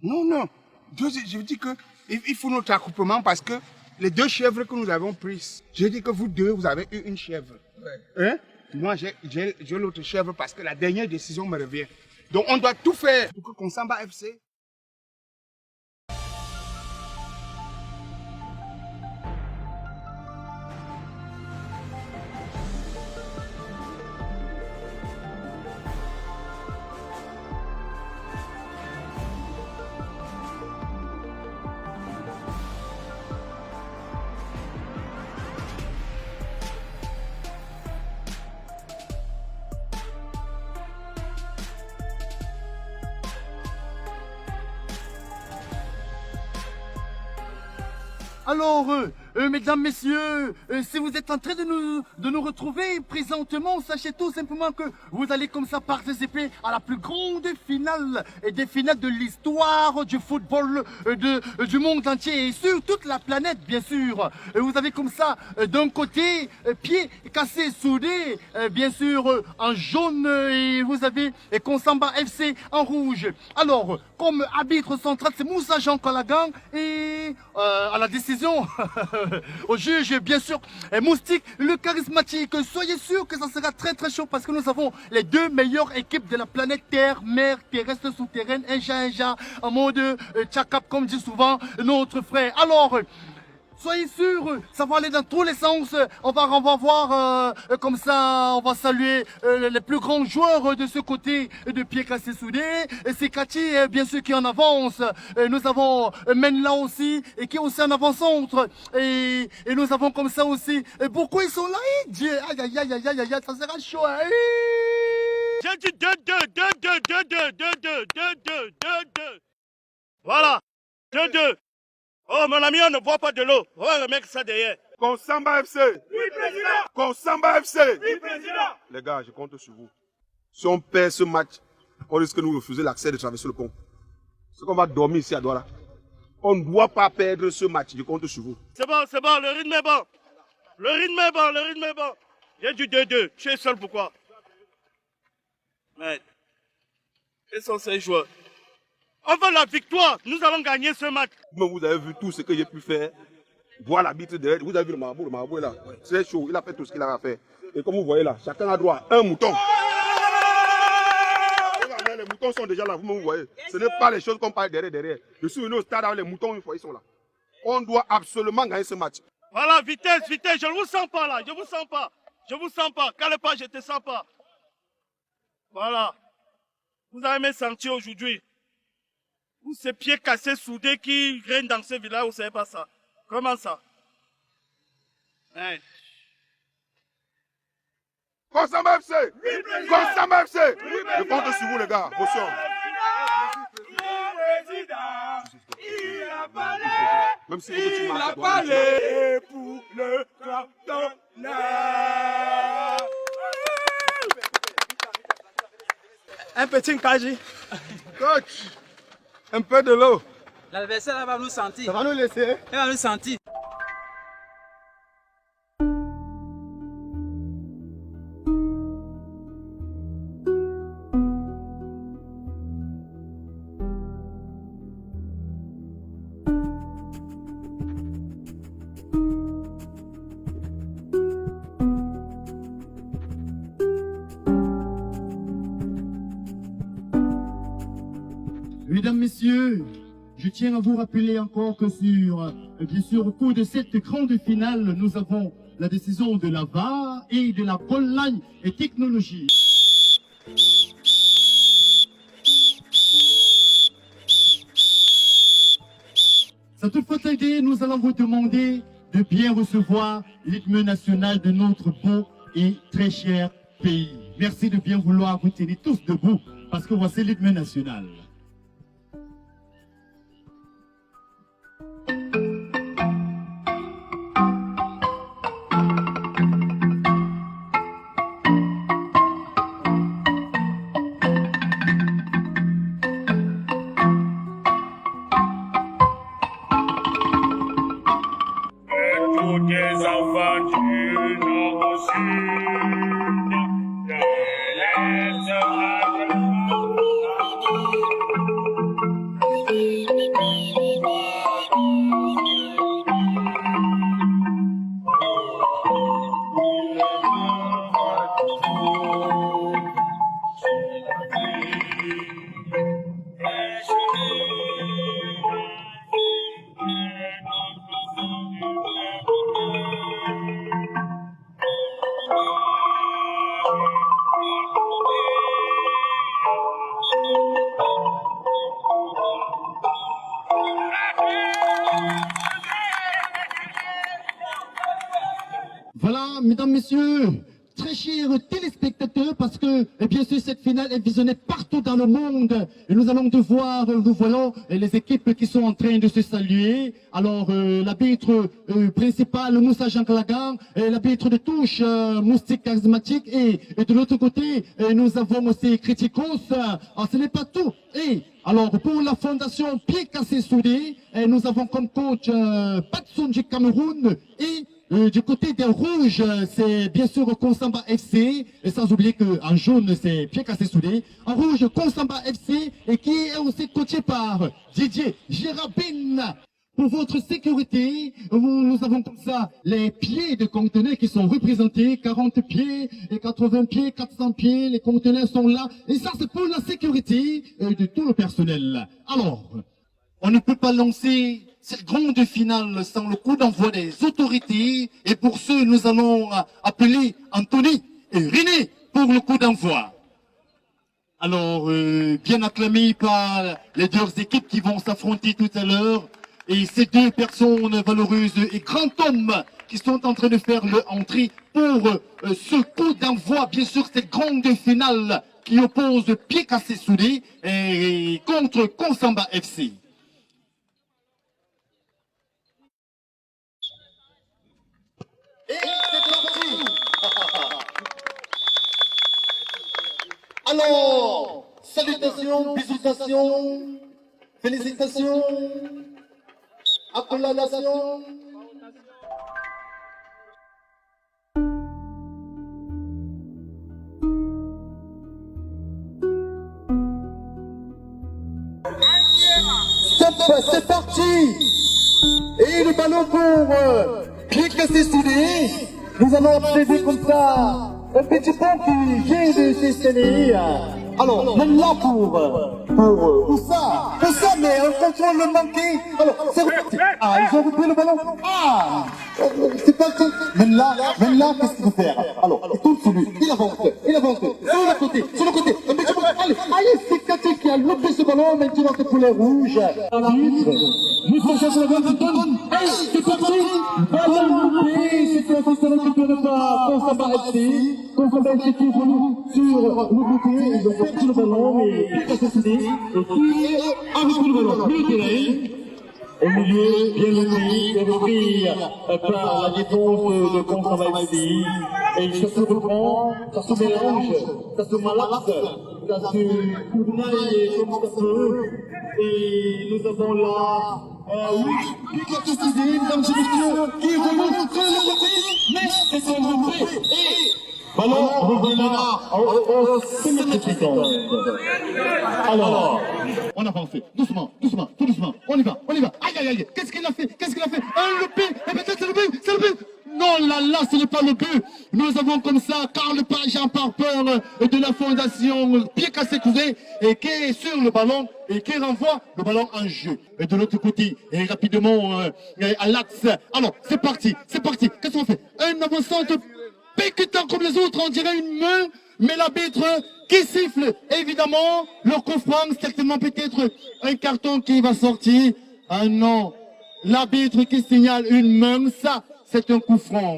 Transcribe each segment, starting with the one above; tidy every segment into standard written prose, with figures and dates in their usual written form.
Non, non. Je dis que il faut notre accouplement parce que les 2 chèvres que nous avons prises, je dis que vous 2, vous avez eu une chèvre. Ouais. Hein? Moi, j'ai l'autre chèvre parce que la dernière décision me revient. Donc, on doit tout faire pour que Konsamba FC. Alors, mesdames, messieurs, si vous êtes en train de nous retrouver présentement, sachez tout simplement que vous allez comme ça participer à la plus grande finale et des finales de l'histoire du football du monde entier et sur toute la planète, bien sûr. Vous avez comme ça, d'un côté, pied cassé, soudé, bien sûr, en jaune, et vous avez Konsamba FC en rouge. Alors, comme arbitre central, c'est Moussa Jean Colagan et à la décision au juge, bien sûr, Moustique, le charismatique. Soyez sûr que ça sera très très chaud parce que nous avons les 2 meilleures équipes de la planète Terre, mer, terrestre, souterraine, Inja, en mode tchakap, comme dit souvent notre frère. Alors, soyez sûr, ça va aller dans tous les sens. On va voir comme ça, on va saluer les plus grands joueurs de ce côté de pied cassé soudé. C'est Cathy, bien sûr, qui est en avance. Nous avons Menla aussi, et qui est aussi en avant-centre. Et nous avons comme ça aussi, beaucoup ils sont là. Dieu, aïe, ça sera chaud. J'ai dit 2. Voilà, 2. Oh, mon ami, on ne boit pas de l'eau. On va remettre ça derrière. Konsamba FC. Oui, président. Konsamba FC. Oui, président. Les gars, je compte sur vous. Si on perd ce match, on risque de nous refuser l'accès de traverser le pont. C'est qu'on va dormir ici à Douala. On ne doit pas perdre ce match. Je compte sur vous. C'est bon, le rythme est bon. Le rythme est bon. J'ai du 2. Tu es seul pourquoi? Mais, quels sont ces joueurs? On veut la victoire. Nous allons gagner ce match. Vous avez vu tout ce que j'ai pu faire. Voir l'arbitre derrière. Vous avez vu le marabout est là. C'est chaud. Il a fait tout ce qu'il a à faire. Et comme vous voyez là, chacun a droit à un mouton. Les moutons sont déjà là, vous voyez. Ce n'est pas les choses qu'on parle derrière. Je suis venu au stade avec les moutons, une fois ils sont là. On doit absolument gagner ce match. Voilà, vitesse. Je ne vous sens pas là. Je vous sens pas. Calme pas, je te sens pas. Voilà. Vous avez me senti aujourd'hui. Ou ces pieds cassés soudés qui règnent dans ce village, vous ne savez pas ça. Comment ça? Hein? Konsamba FC! Konsamba FC! Je compte sur vous les gars, motion. Même si il a parlé pour le cantonnet. Un petit Kaji. Coach, un peu de l'eau. L'adversaire va nous sentir. Ça va nous laisser. Il va nous sentir. Mesdames, Messieurs, je tiens à vous rappeler encore que bien sûr, au cours de cette grande finale, nous avons la décision de la VAR et de la goal line et technologie. Cette fois aidée, nous allons vous demander de bien recevoir l'hymne national de notre beau et très cher pays. Merci de bien vouloir vous tenir tous debout, parce que voici l'hymne national. Tous les enfants du Nord au Sud, de l'Est à l'Ouest. Voilà, mesdames, messieurs, très chers téléspectateurs, parce que, bien sûr, cette finale est visionnée partout dans le monde. Et nous allons devoir, nous voyons les équipes qui sont en train de se saluer. Alors, l'arbitre principal, Moussa Jean Kalagan, l'arbitre de touche, Moustique Charismatique, et de l'autre côté, nous avons aussi Criticos. Alors, ce n'est pas tout. Et alors, pour la fondation Pied Cassé Soudé, nous avons comme coach Patson du Cameroun et du côté des rouges, c'est bien sûr Konsamba FC, et sans oublier qu'en jaune, c'est Pied Cassé Soudé. En rouge, Konsamba FC, et qui est aussi coaché par Didier Girabin. Pour votre sécurité, nous avons comme ça les pieds de conteneurs qui sont représentés, 40 pieds, et 80 pieds, 400 pieds, les conteneurs sont là, et ça c'est pour la sécurité de tout le personnel. Alors, on ne peut pas lancer cette grande finale sans le coup d'envoi des autorités. Et pour ce, nous allons appeler Anthony et René pour le coup d'envoi. Alors, bien acclamé par les deux équipes qui vont s'affronter tout à l'heure. Et ces deux personnes valeureuses et grands hommes qui sont en train de faire leur entrée pour ce coup d'envoi, bien sûr, cette grande finale qui oppose Pied Cassé Soudé et contre Konsamba FC. Et c'est parti. Alors, salutations, bisous, félicitations, acclamation. C'est parti. Et le ballon pour Pied Cassé Soudé. Nous allons observer comme ça un petit pont qui vient de s'installer. Alors, maintenant pour ça, mais un contrôle manqué. Alors, c'est reparti. Ah, ils ont repris le ballon. Ah, c'est parti. Maintenant, qu'est-ce qu'il faut faire? Alors, il tourne sur lui, il avance. Sur le côté, un petit peu. Allez, c'est Katé qui a loupé ce ballon, maintenant c'est pour les rouges. Nous faisons chercher la balle qui donne. Allez, c'est parti. Ballon loupé, c'est un système qui ne peut pas Konsamba FC. Konsamba FC qui évolue sur le côté, ils ont perdu le ballon, mais Pied Cassé Soudé, et qui a repris le ballon. Au milieu, bien repris par la défense de Konsamba FC. Et ça se reprend, ça se mélange, ça se malaxe, ça se cournaille comme ça peut. Et nous avons là, Pied Cassé Soudé, mesdames et messieurs, qui remonte sur le côté, mais c'est son repris. Et ballon revenant au semi-temps. Alors, on avance, doucement, tout doucement, on y va. Aïe, qu'est-ce qu'il a fait? Un loupé, et peut-être c'est le but. Non, là, ce n'est pas le but. Nous avons comme ça Karl Pajan par peur de la fondation Pied Cassé Soudé et qui est sur le ballon et qui renvoie le ballon en jeu. Et de l'autre côté, et rapidement à l'axe. Alors, c'est parti. Qu'est-ce qu'on fait? Un avançant pécutant comme les autres, on dirait une main, mais l'arbitre qui siffle, évidemment, le coup franc, certainement peut-être un carton qui va sortir. Ah non, l'arbitre qui signale une main, ça, c'est un coup franc.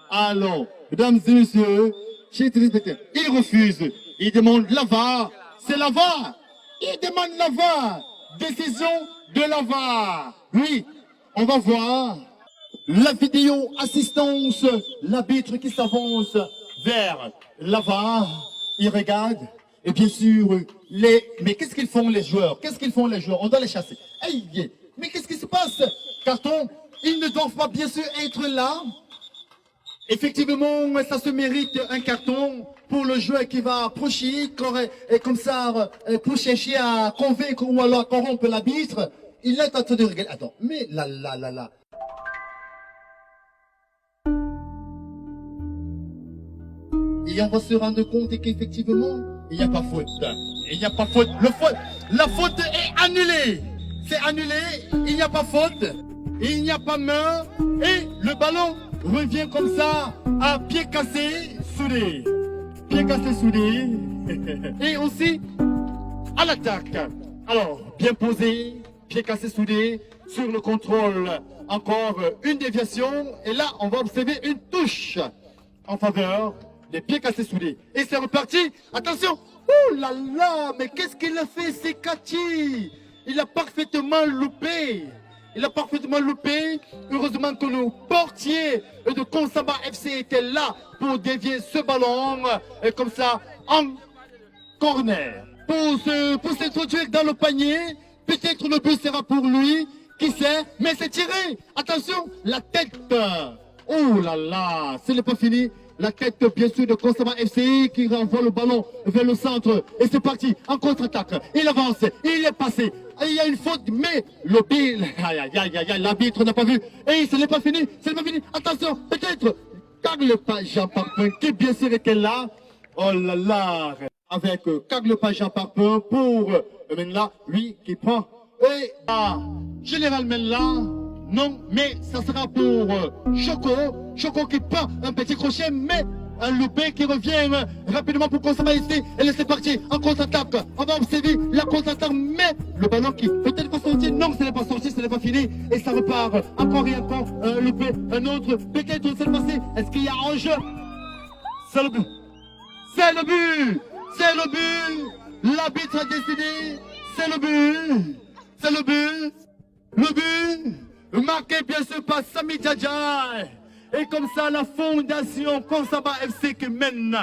Alors, mesdames et messieurs, il refuse, il demande la VAR, c'est la VAR, il demande la VAR, décision de la VAR. Oui, on va voir. La vidéo assistance, l'arbitre qui s'avance vers la VAR, il regarde, et bien sûr, mais qu'est-ce qu'ils font les joueurs? On doit les chasser. Hey, mais qu'est-ce qui se passe? Carton, ils ne doivent pas bien sûr être là. Effectivement, ça se mérite un carton pour le joueur qui va approcher, et comme ça, pour chercher à convaincre ou alors à corrompre l'arbitre. Il est en train de regarder. Attends, mais là. Et on va se rendre compte qu'effectivement, il n'y a pas faute. La faute est annulée. C'est annulé, il n'y a pas faute, il n'y a pas main, et le ballon revient comme ça à Pied Cassé Soudé. Et aussi à l'attaque. Alors, bien posé, Pied Cassé Soudé, sur le contrôle. Encore une déviation. Et là, on va observer une touche en faveur des pieds cassés soudés. Et c'est reparti. Attention. Oh là là, mais qu'est-ce qu'il a fait, c'est Cathy? Il a parfaitement loupé. Il a parfaitement loupé. Heureusement que le portier de Konsamba FC était là pour dévier ce ballon. Et comme ça, en corner. Pour s'introduire dans le panier, peut-être le but sera pour lui. Qui sait? Mais c'est tiré. Attention, la tête. Oh là là, ce n'est pas fini. La tête, bien sûr, de Konsamba FC qui renvoie le ballon vers le centre. Et c'est parti, en contre-attaque. Il avance, il est passé. Il y a une faute, mais l'arbitre n'a pas vu. Et ce n'est pas fini, ce n'est pas fini. Attention, peut-être, Kaglepa Jean Parpin, qui bien sûr était là. Oh là là, avec Kaglepa Jean Parpin pour maintenant, lui qui prend. Et Général Menla. Non, mais ça sera pour Choco. Choco qui prend un petit crochet, mais un loupé qui revient rapidement pour Konsamba FC. Et c'est parti, en contre-attaque. On va observer la contre-attaque, mais le ballon qui peut-être pas sorti. Non, ce n'est pas sorti, ce n'est pas fini. Et ça repart encore et encore. Un loupé, un autre. Peut-être c'est passé. Est-ce qu'il y a un jeu? C'est le but. C'est le but. C'est le but. L'arbitre a décidé. C'est le but. C'est le but. Le but. Marqué bien sûr par Sami Djadja. Et comme ça, la fondation Konsamba FC qui mène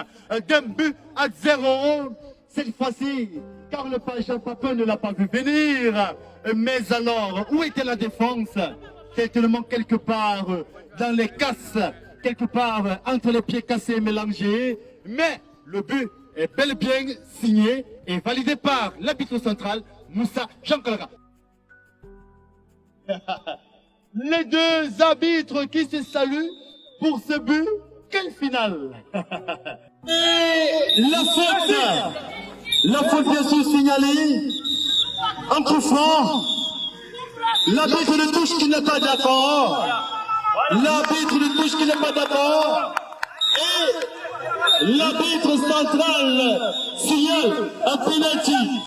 d'un but à 0. Cette fois-ci, car le Jean Papin ne l'a pas vu venir. Mais alors, où était la défense? Tellement quelque part dans les casses, quelque part entre les pieds cassés et mélangés. Mais le but est bel et bien signé et validé par l'arbitre central, Moussa Jankalaga. Les deux arbitres qui se saluent pour ce but. Quelle finale! Et la faute bien sûr signalée entre francs. L'arbitre de touche qui n'est pas d'accord. L'arbitre de touche qui n'est pas d'accord. Et l'arbitre central signale un penalty.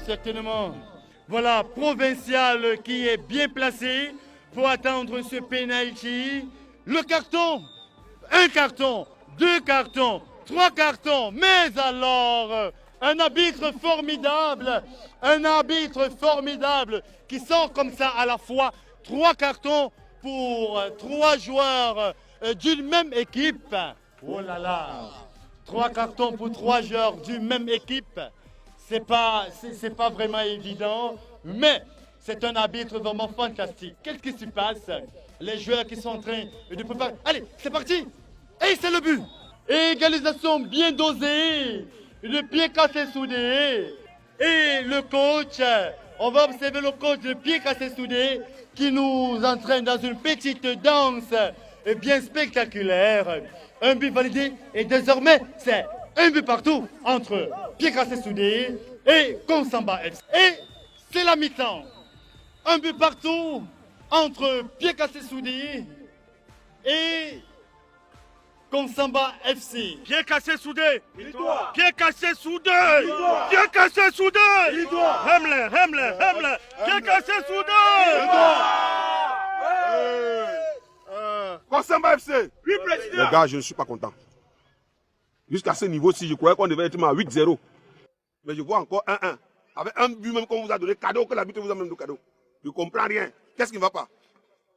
Certainement. Voilà, Provincial qui est bien placé pour attendre ce penalty. Le carton, un carton, deux cartons, trois cartons. Mais alors, un arbitre formidable qui sort comme ça à la fois trois cartons pour trois joueurs d'une même équipe. Oh là là, trois cartons pour trois joueurs d'une même équipe. C'est pas vraiment évident, mais c'est un arbitre vraiment fantastique. Qu'est-ce qui se passe? Les joueurs qui sont en train de préparer. Allez, c'est parti! Et c'est le but! Égalisation bien dosée, le pied cassé soudé. Et le coach, on va observer le coach de pied cassé soudé qui nous entraîne dans une petite danse bien spectaculaire. Un but validé et désormais c'est un but partout entre Pied Cassé Soudé et Konsamba FC. Et c'est la mi-temps. Un but partout entre Pied Cassé Soudé et Konsamba FC. Pied cassé soudé. Pied cassé soudé. Pied cassé soudé. Hemle. Pied cassé soudé. Konsamba FC. Oui, président. Les gars, je ne suis pas content. Jusqu'à ce niveau-ci, je croyais qu'on devait être à 8-0. Mais je vois encore 1-1. Avec un but même qu'on vous a donné cadeau, que l'arbitre vous a même donné cadeau. Je ne comprends rien. Qu'est-ce qui ne va pas?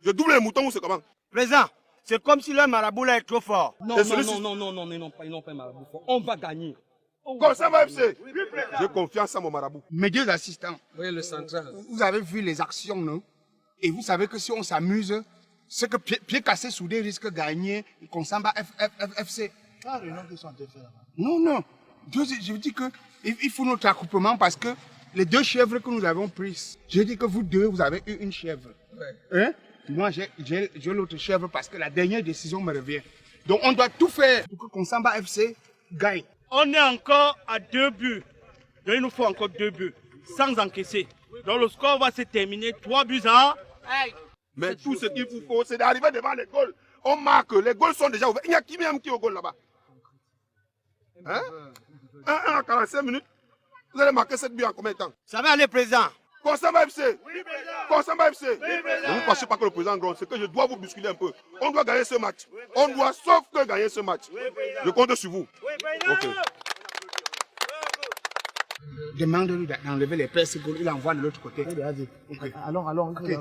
Je double les moutons ou c'est comment? Président, c'est comme si le marabout là est trop fort. Non, ils n'ont pas marabout fort. On va gagner. Konsamba FC. J'ai confiance en mon marabout. Mes deux assistants, Oui, le central. vous avez vu les actions, non? Et vous savez que si on s'amuse, c'est que pied cassé soudé risque de gagner Konsamba FC. Ah, les noms qui sont faits là-bas. Non. Je vous dis que il faut notre accouplement parce que les deux chèvres que nous avons prises, je dis que vous deux, vous avez eu une chèvre. Ouais. Hein? Moi, j'ai l'autre chèvre parce que la dernière décision me revient. Donc, on doit tout faire pour que Konsamba FC gagne. On est encore à 2 buts. Donc il nous faut encore 2 buts. Sans encaisser. Donc le score va se terminer 3-1. Mais tout ce qu'il vous faut, c'est d'arriver devant les goals. On marque, les goals sont déjà ouverts. Il y a qui même qui est au goal là-bas? Hein? 1-1 à 45 minutes. Vous allez marquer 7 buts en combien de temps? Ça va aller, président. Consamba FC. Consamba FC. Ne vous pensez pas que le président gronde, c'est que je dois vous bousculer un peu. On doit gagner ce match. On doit sauf que gagner ce match. Je compte sur vous. Ok. Demande-lui d'enlever les presses, il envoie de l'autre côté. Okay. Allons. Okay.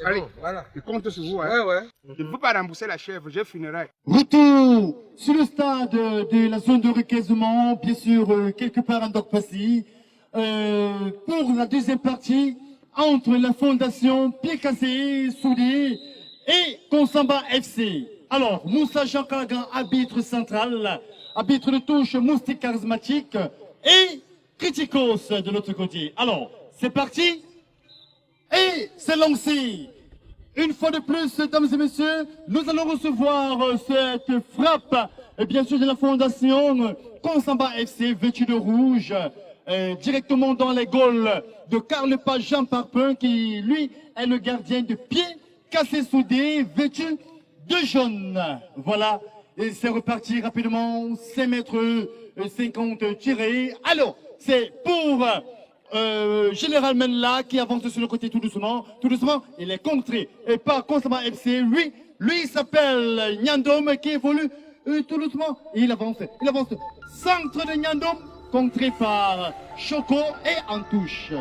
Allez, voilà. Je compte sur vous. Hein. Ouais. Je ne peux pas rembourser la chèvre, je finirai. Retour sur le stade de la zone de recaisement, bien sûr, quelque part en Dokpassi, pour la deuxième partie, entre la fondation Pied Cassé, Soudé et Consamba FC. Alors, Moussa Jean Kalagan, arbitre central, arbitre de touche, moustique charismatique, et Criticos de l'autre côté. Alors, c'est parti, et c'est lancé. Une fois de plus, mesdames et messieurs, nous allons recevoir cette frappe, bien sûr, de la fondation Consamba FC, vêtu de rouge, directement dans les goals de Karl Page Jean Parpin, qui, lui, est le gardien de pied, cassé soudé, vêtu de jaune. Voilà, et c'est reparti rapidement, 5 mètres 50 tirés. Alors, c'est pour... Général Menla qui avance sur le côté tout doucement, il est contré et par Consamba FC, lui il s'appelle Nyandom qui évolue tout doucement, et il avance, centre de Nyandom, contré par Choco et en touche.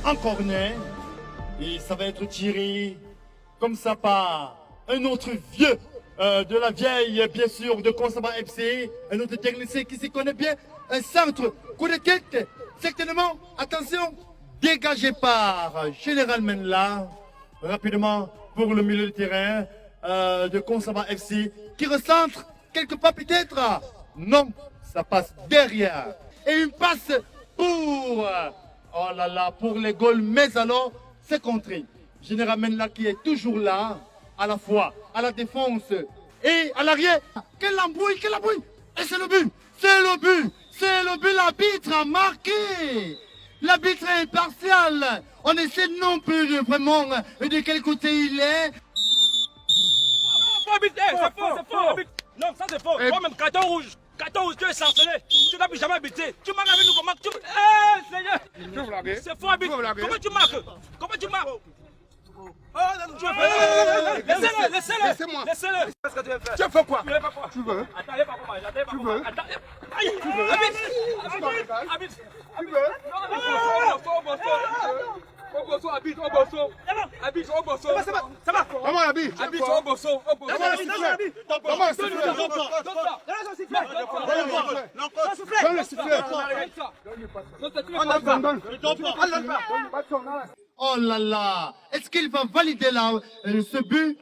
En corner, et ça va être tiré comme ça par un autre vieux de la vieille, bien sûr, de Consamba FC, un autre technicien qui s'y connaît bien, un centre, coup de tête, certainement, attention, dégagé par Général Menla, rapidement pour le milieu de terrain de Consamba FC, qui recentre quelque part peut-être, non, ça passe derrière, et une passe pour, oh là là, pour les goals, mais alors, c'est contré. Général Menla qui est toujours là, à la fois à la défense et à l'arrière. Quelle embrouille! Et c'est le but, l'arbitre a marqué. L'arbitre est impartial. On essaie non plus de vraiment de quel côté il est. Faut habiter, c'est faux. Non, ça c'est faux. Toi même carton rouge, tu es sanctionné. Tu n'as plus jamais habité. Tu marques avec nous comment tu... Seigneur, c'est faux habiter. Comment tu marques? Laissez-le. Laissez-moi. Qu'est-ce que tu veux faire? Tu fais quoi? Tu veux? Attends, il est pas pour moi. Habite. Ça va. Comment habite? Donne le sifflet. Oh là là, est-ce qu'il va valider là, ce but?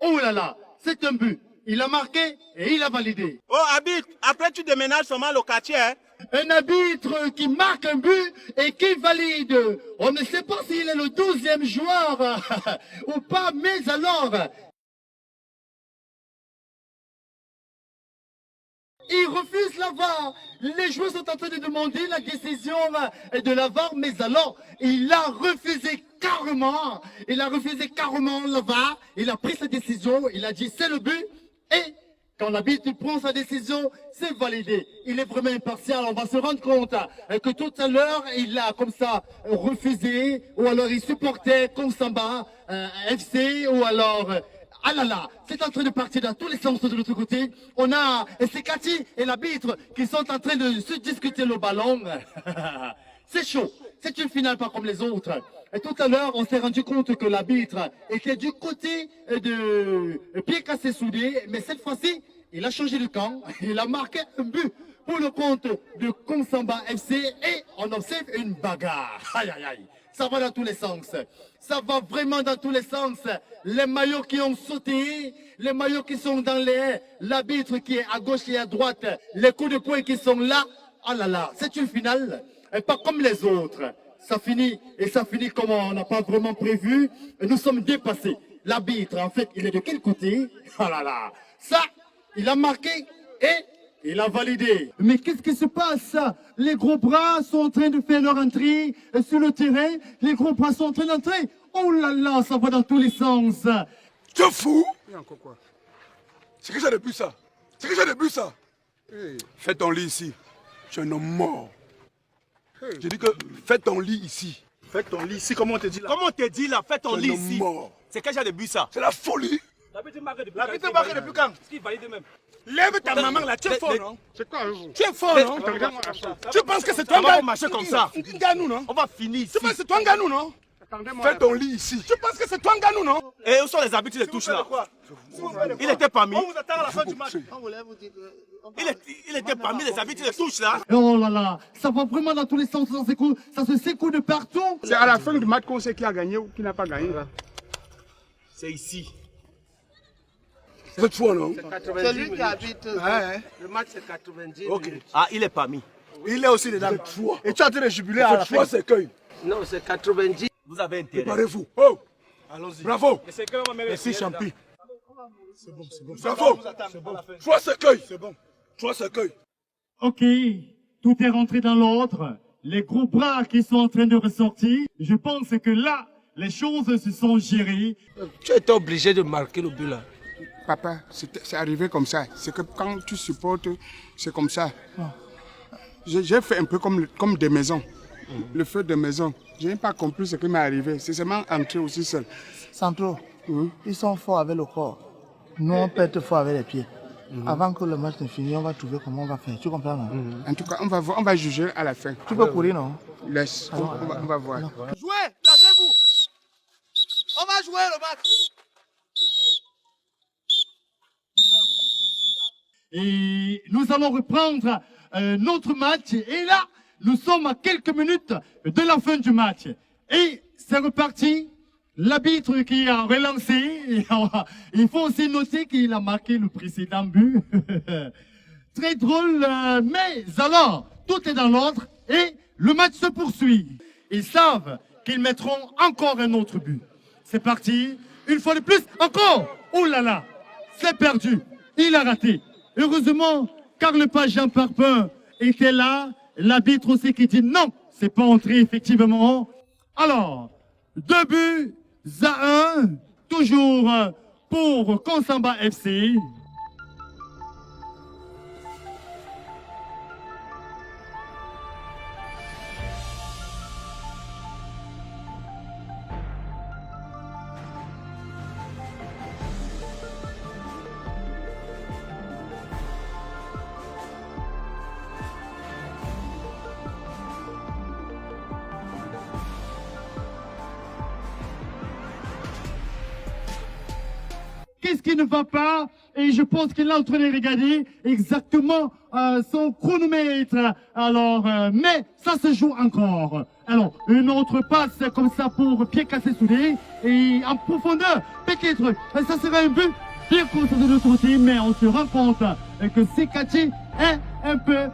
Oh là là, c'est un but. Il a marqué et il a validé. Oh, arbitre, après tu déménages seulement le quartier, hein? Un arbitre qui marque un but et qui valide. On ne sait pas s'il est le 12e joueur ou pas, mais alors... Il refuse la VAR. Les joueurs sont en train de demander la décision de la VAR, mais alors, il a refusé carrément. La VAR. Il a pris sa décision, il a dit c'est le but. Et quand l'arbitre prend sa décision, c'est validé. Il est vraiment impartial. On va se rendre compte que tout à l'heure, il a comme ça refusé, ou alors il supportait Consamba FC, ou alors... Ah là là, c'est en train de partir dans tous les sens de l'autre côté. On a Sekati et l'arbitre qui sont en train de se discuter le ballon. C'est chaud, c'est une finale pas comme les autres. Et tout à l'heure, on s'est rendu compte que l'arbitre était du côté de Pied Cassé Soudé, mais cette fois-ci, il a changé de camp. Il a marqué un but pour le compte de Consamba FC et on observe une bagarre. Aïe aïe aïe. Ça va dans tous les sens. Ça va vraiment dans tous les sens. Les maillots qui ont sauté, les maillots qui sont dans les haies, l'arbitre qui est à gauche et à droite, les coups de poing qui sont là. Oh là là, c'est une finale, et pas comme les autres. ça finit, et ça finit comme on n'a pas vraiment prévu. Nous sommes dépassés. L'arbitre, en fait, il est de quel côté? Ah là là, ça, il a marqué et il a validé. Mais qu'est-ce qui se passe? Les gros bras sont en train de faire leur entrée sur le terrain. Les gros bras sont en train d'entrer. Oh là là, ça va dans tous les sens. Tu es fou? Et encore quoi? C'est que j'ai depuis ça. C'est que j'ai depuis ça. Fais ton lit ici. Tu es un homme mort. Je dis que fais ton lit ici. Fais ton lit ici, comment on te dit là? Comment on te dit là? Fais ton Tu es lit un homme ici. mort. C'est quel genre de but ça? C'est la folie. L'arbitre marque depuis L'arbitre marque depuis quand? Est-ce qu'il valide même? Lève ta maman là, tu es fort non? C'est quoi vous? Tu es fort non? Tu penses que c'est toi On va qui marcher comme ça? Nganou, non? On va finir ici. Tu penses que c'est toi Nganou, non? Attendez-moi. Fais ton lit ici. Tu penses que c'est toi Nganou non? Et où sont les arbitres qui les touchent là? Il était parmi. On vous attend à la fin du match. Il était parmi les arbitres qui les touchent là. Oh là là, ça va vraiment dans tous les sens. Ça se secoue de partout. C'est à la fin du match qu'on sait qui a gagné ou qui n'a pas gagné. C'est ici. Cette fois, non? C'est lui qui habite. Le match, c'est 90 minutes. Ah, il est parmi. Il est aussi dedans. Et tu es en train de jubiler à la Cette fin. fois, c'est cueil. Non, c'est 90. Vous avez intérêt. Préparez-vous. Oh! Allons-y. Bravo! Mais c'est que on va mettre Merci, champi. Bravo! Toi, c'est cueil. C'est bon. Toi, c'est cueil. Ok, tout est rentré dans l'ordre. Les gros bras qui sont en train de ressortir. Je pense que là, les choses se sont gérées. Tu étais obligé de marquer le but là. Papa, c'est arrivé comme ça. C'est que quand tu supportes, c'est comme ça. J'ai fait un peu comme des maisons. Le feu de maison. Je n'ai pas compris ce qui m'est arrivé. C'est seulement entrer aussi seul. Sandro, ils sont forts avec le corps. Nous, on peut être forts avec les pieds. Avant que le match ne finisse, on va trouver comment on va faire. Tu comprends, non? En tout cas, on va juger à la fin. Tu peux courir, non? Laisse, on va voir. Jouez, lancez-vous. On va jouer le match. Et nous allons reprendre notre match. Et là, nous sommes à quelques minutes de la fin du match. Et c'est reparti. L'arbitre qui a relancé. Il faut aussi noter qu'il a marqué le précédent but. Très drôle. Mais alors, tout est dans l'ordre et le match se poursuit. Ils savent qu'ils mettront encore un autre but. C'est parti. Une fois de plus, encore. Oh là là, c'est perdu. Il a raté. Heureusement, Carl Jean Parpin était là. L'arbitre aussi qui dit non, c'est pas entré effectivement. Alors, 2 buts à 1, toujours pour Konsamba FC. Qu'est-ce qui ne va pas? Et je pense qu'il est en train de regarder exactement son chronomètre. Alors, mais ça se joue encore. Alors, une autre passe comme ça pour Pierre Cassé-Soudé. Et en profondeur, peut-être, ça sera un but bien contre de l'autre côté. Mais on se rend compte que Sekati est un peu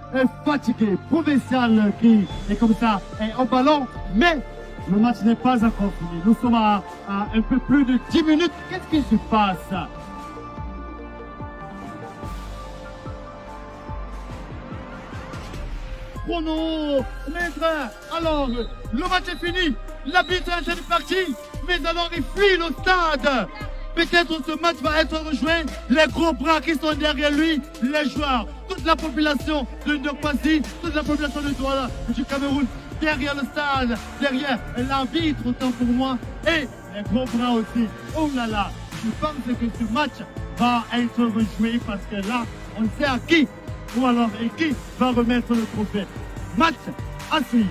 fatigué. Provincial qui est comme ça, est au ballon. Mais le match n'est pas encore fini. Nous sommes à un peu plus de 10 minutes. Qu'est-ce qui se passe? Chrono, maître. Alors, le match est fini. L'arbitre est en train de partir. Mais alors, il fuit le stade. Peut-être ce match va être rejoint. Les gros bras qui sont derrière lui, les joueurs, toute la population de Ndokpasi, toute la population de Douala, du Cameroun, derrière le stade, derrière l'arbitre, autant pour moi, et les gros bras aussi. Oh là là, je pense que ce match va être rejoué parce que là, on sait à qui, ou alors et qui va remettre le trophée. Match à suivre.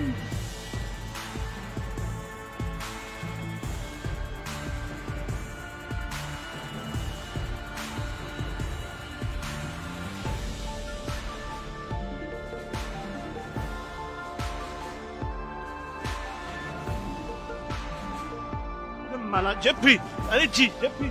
Malade, j'ai pris. Allez, G, j'ai pris.